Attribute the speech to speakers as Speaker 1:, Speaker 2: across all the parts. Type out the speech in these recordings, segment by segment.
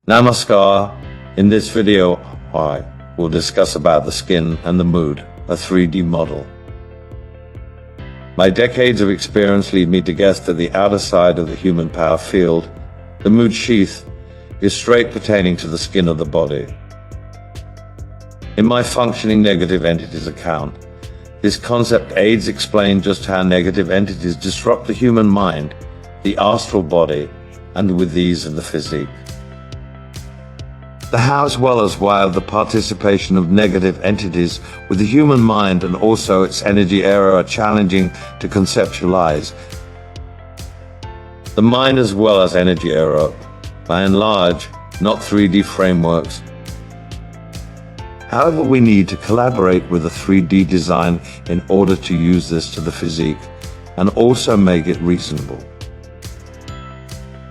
Speaker 1: Namaskar. In this video, I will discuss about the skin and the mood, a 3D model. My decades of experience lead me to guess that the outer side of the human power field, the mood sheath, is straight pertaining to the skin of the body. In my functioning negative entities account, this concept aids explain just how negative entities disrupt the human mind, the astral body, and with these of the physique. The how as well as why of the participation of negative entities with the human mind and also its energy area are challenging to conceptualize. The mind as well as energy area, by and large, not 3D frameworks. However, we need to collaborate with a 3D design in order to use this to the physique and also make it reasonable.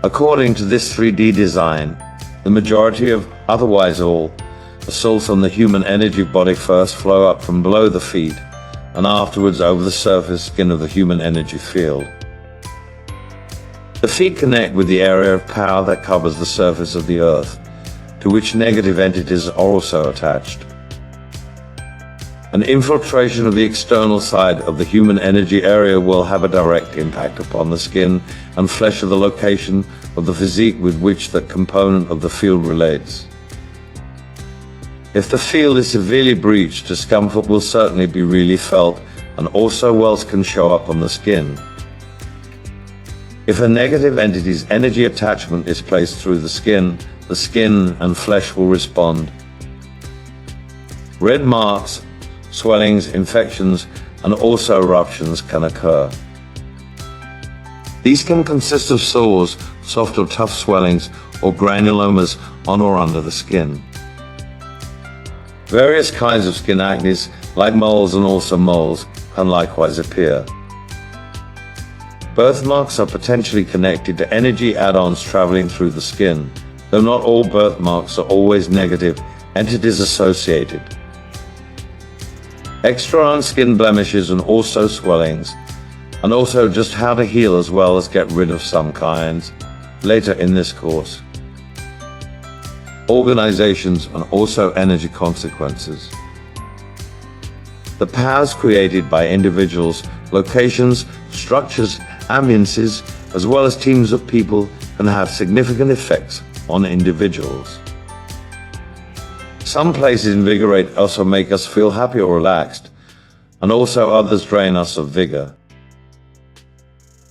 Speaker 1: According to this 3D design, the majority of, otherwise all, assaults on the human energy body first flow up from below the feet and afterwards over the surface skin of the human energy field. The feet connect with the area of power that covers the surface of the earth, to which negative entities are also attached. An infiltration of the external side of the human energy area will have a direct impact upon the skin and flesh of the location of the physique with which that component of the field relates. If the field is severely breached, discomfort will certainly be really felt, and also welts can show up on the skin. If a negative entity's energy attachment is placed through the skin and flesh will respond. Red marks, swellings, infections, and also eruptions can occur. These can consist of sores, soft or tough swellings, or granulomas on or under the skin. Various kinds of skin acne, like moles and also moles, can likewise appear. Birthmarks are potentially connected to energy add-ons traveling through the skin, though not all birthmarks are always negative entities associated. Extra on skin blemishes and also swellings, and also just how to heal as well as get rid of some kinds, later in this course. Organizations and also energy consequences. The powers created by individuals, locations, structures, ambiances, as well as teams of people can have significant effects on individuals. Some places invigorate us or make us feel happy or relaxed, and also others drain us of vigor.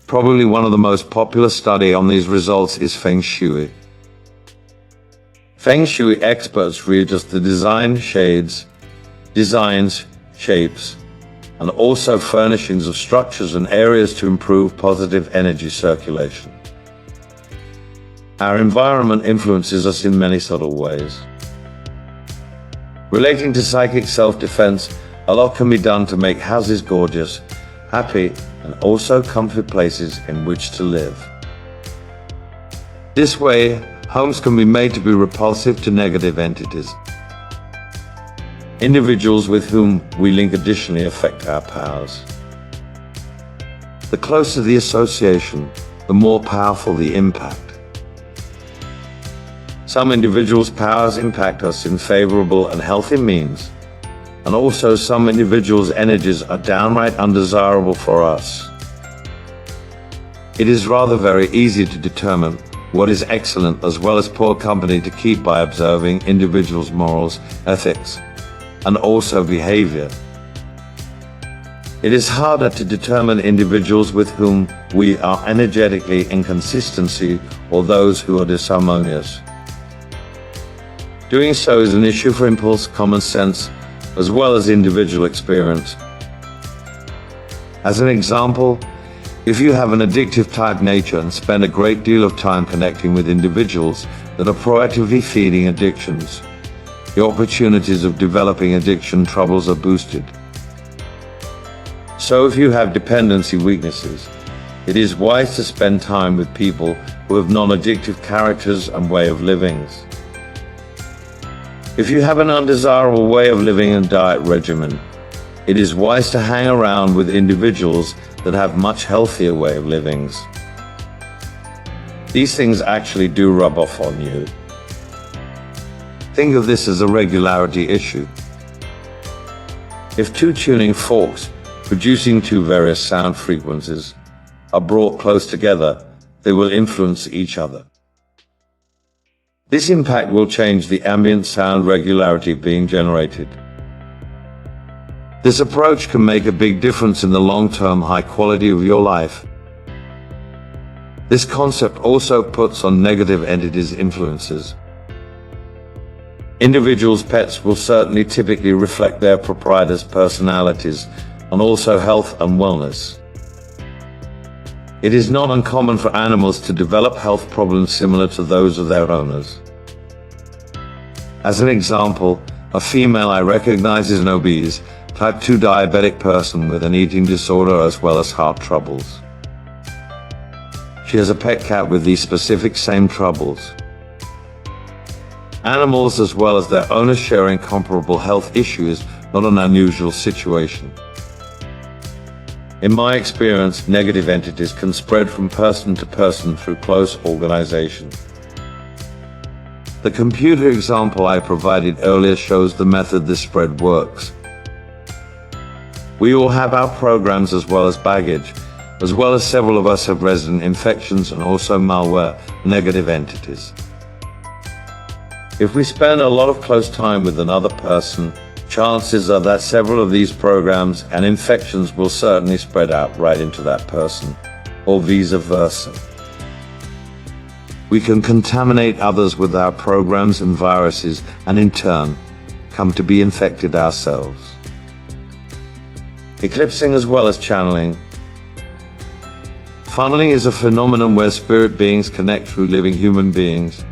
Speaker 1: Probably one of the most popular study on these results is Feng Shui. Feng Shui experts readjust the designs, shapes, and also furnishings of structures and areas to improve positive energy circulation. Our environment influences us in many subtle ways. Relating to psychic self-defense, a lot can be done to make houses gorgeous, happy, and also comfy places in which to live. This way, homes can be made to be repulsive to negative entities. Individuals with whom we link additionally affect our powers. The closer the association, the more powerful the impact. Some individuals' powers impact us in favorable and healthy means, and also some individuals' energies are downright undesirable for us. It is rather very easy to determine what is excellent as well as poor company to keep by observing individuals' morals, ethics, and also behavior. It is harder to determine individuals with whom we are energetically in consistency or those who are disharmonious. Doing so is an issue for impulse, common sense, as well as individual experience. As an example, if you have an addictive type nature and spend a great deal of time connecting with individuals that are proactively feeding addictions, your opportunities of developing addiction troubles are boosted. So if you have dependency weaknesses, it is wise to spend time with people who have non-addictive characters and way of livings. If you have an undesirable way of living and diet regimen, it is wise to hang around with individuals that have much healthier way of livings. These things actually do rub off on you. Think of this as a regularity issue. If two tuning forks, producing two various sound frequencies, are brought close together, they will influence each other. This impact will change the ambient sound regularity being generated. This approach can make a big difference in the long-term high quality of your life. This concept also puts on negative entities' influences. Individuals' pets will certainly typically reflect their proprietors' personalities and also health and wellness. It is not uncommon for animals to develop health problems similar to those of their owners. As an example, a female I recognize is an obese, type 2 diabetic person with an eating disorder as well as heart troubles. She has a pet cat with these specific same troubles. Animals as well as their owners sharing comparable health issues, not an unusual situation. In my experience, negative entities can spread from person to person through close organization. The computer example I provided earlier shows the method this spread works. We all have our programs as well as baggage, as well as several of us have resident infections and also malware, negative entities. If we spend a lot of close time with another person, chances are that several of these programs and infections will certainly spread out right into that person, or vice versa. We can contaminate others with our programs and viruses and in turn, come to be infected ourselves. Eclipsing as well as channeling. Funneling is a phenomenon where spirit beings connect through living human beings.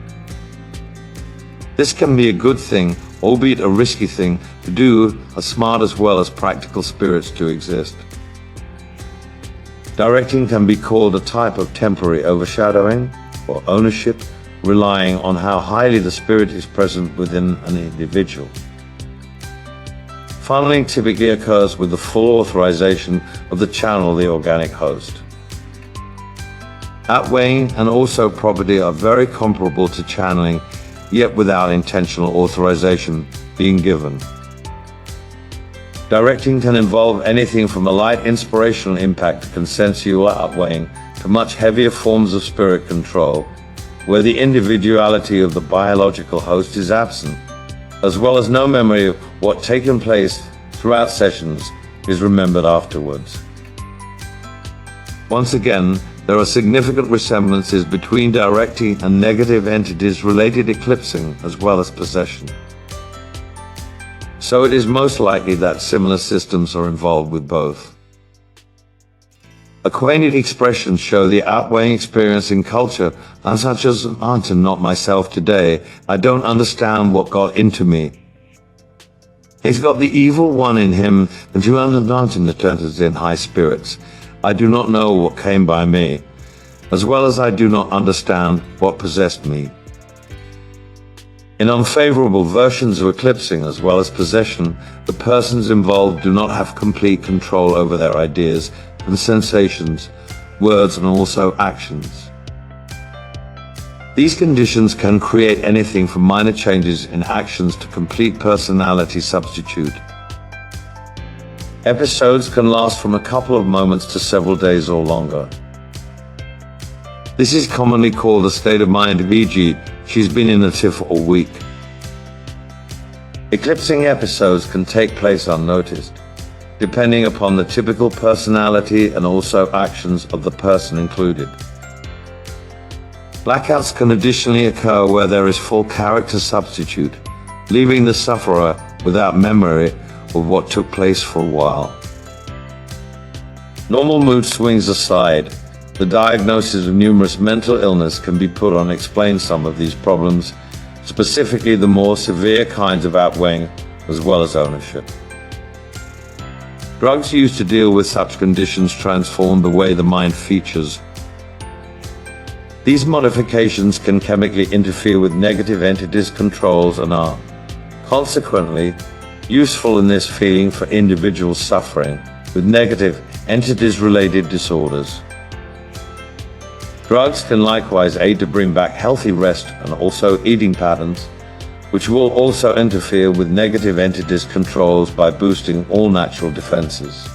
Speaker 1: This can be a good thing, albeit a risky thing, to do, as smart as well as practical spirits to exist. Directing can be called a type of temporary overshadowing or ownership, relying on how highly the spirit is present within an individual. Funneling typically occurs with the full authorization of the channel, the organic host. Outweighing and also property are very comparable to channeling, yet without intentional authorization being given. Directing can involve anything from a light inspirational impact to consensual outweighing to much heavier forms of spirit control, where the individuality of the biological host is absent, as well as no memory of what taken place throughout sessions is remembered afterwards. Once again, there are significant resemblances between directing and negative entities related eclipsing as well as possession. So it is most likely that similar systems are involved with both. Acquainted expressions show the outweighing experience in culture, and such as, "Aunt and not myself today, I don't understand what got into me. He's got the evil one in him, and you understand the turtles in high spirits. I do not know what came by me, as well as I do not understand what possessed me." In unfavorable versions of eclipsing as well as possession, the persons involved do not have complete control over their ideas and sensations, words and also actions. These conditions can create anything from minor changes in actions to complete personality substitute. Episodes can last from a couple of moments to several days or longer. This is commonly called a state of mind, e.g., she's been in a tiff all week. Eclipsing episodes can take place unnoticed, depending upon the typical personality and also actions of the person included. Blackouts can additionally occur where there is full character substitute, leaving the sufferer without memory of what took place for a while. Normal mood swings aside, the diagnosis of numerous mental illness can be put on to explain some of these problems, specifically the more severe kinds of outweighing as well as ownership. Drugs used to deal with such conditions transform the way the mind features. These modifications can chemically interfere with negative entities' controls and are, consequently, useful in this feeling for individuals suffering with negative entities-related disorders. Drugs can likewise aid to bring back healthy rest and also eating patterns, which will also interfere with negative entities' controls by boosting all natural defenses.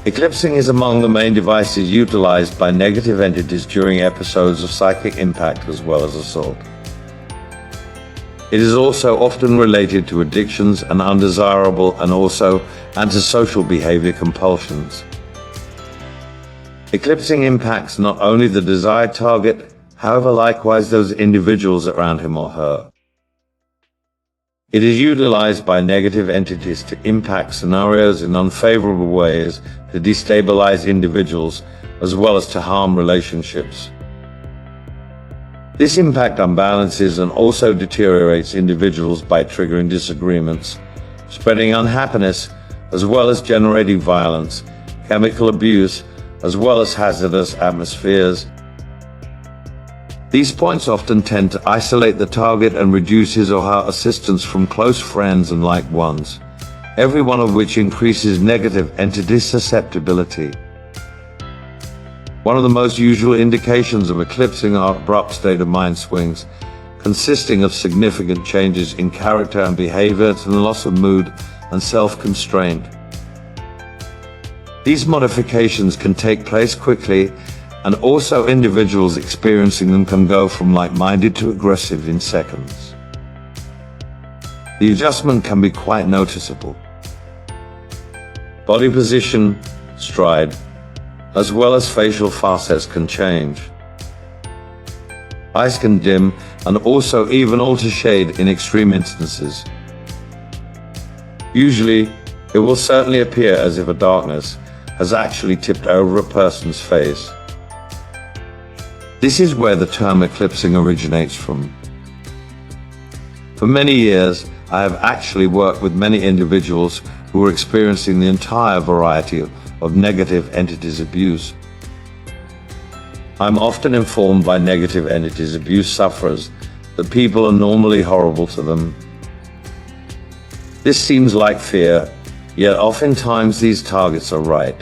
Speaker 1: Eclipsing is among the main devices utilized by negative entities during episodes of psychic impact as well as assault. It is also often related to addictions and undesirable and also antisocial behavior compulsions. Eclipsing impacts not only the desired target, however likewise those individuals around him or her. It is utilized by negative entities to impact scenarios in unfavorable ways, to destabilize individuals, as well as to harm relationships. This impact unbalances and also deteriorates individuals by triggering disagreements, spreading unhappiness, as well as generating violence, chemical abuse, as well as hazardous atmospheres. These points often tend to isolate the target and reduce his or her assistance from close friends and liked ones, every one of which increases negative entity susceptibility. One of the most usual indications of eclipsing are abrupt state of mind swings, consisting of significant changes in character and behavior and loss of mood and self-constraint. These modifications can take place quickly, and also individuals experiencing them can go from like-minded to aggressive in seconds. The adjustment can be quite noticeable. Body position, stride, as well as facial facets can change. Eyes can dim and also even alter shade in extreme instances. Usually, it will certainly appear as if a darkness has actually tipped over a person's face. This is where the term eclipsing originates from. For many years, I have actually worked with many individuals who are experiencing the entire variety of negative entities abuse. I'm often informed by negative entities abuse sufferers that people are normally horrible to them. This seems like fear, yet oftentimes these targets are right.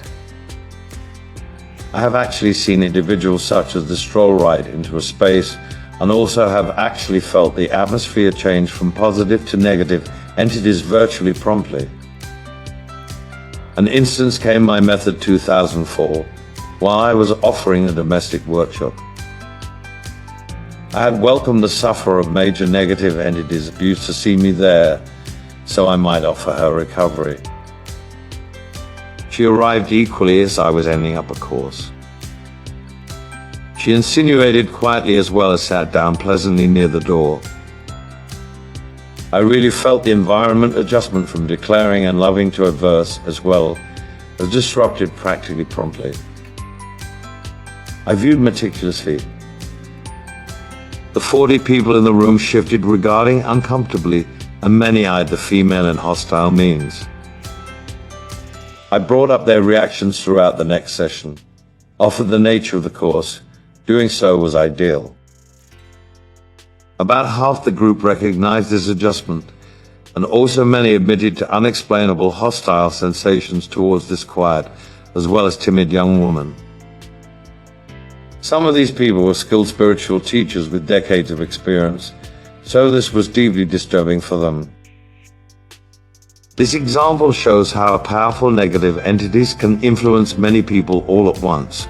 Speaker 1: I have actually seen individuals such as the stroll right into a space and also have actually felt the atmosphere change from positive to negative entities virtually promptly. An instance came my method 2004 while I was offering a domestic workshop. I had welcomed the sufferer of major negative entities abuse to see me there, so I might offer her recovery. She arrived equally as I was ending up a course. She insinuated quietly as well as sat down pleasantly near the door. I really felt the environment adjustment from declaring and loving to adverse as well as disrupted practically promptly. I viewed meticulously. The 40 people in the room shifted regarding uncomfortably, and many eyed the female in hostile means. I brought up their reactions throughout the next session, offered the nature of the course. Doing so was ideal. About half the group recognized this adjustment, and also many admitted to unexplainable hostile sensations towards this quiet, as well as timid young woman. Some of these people were skilled spiritual teachers with decades of experience, so this was deeply disturbing for them. This example shows how powerful negative entities can influence many people all at once.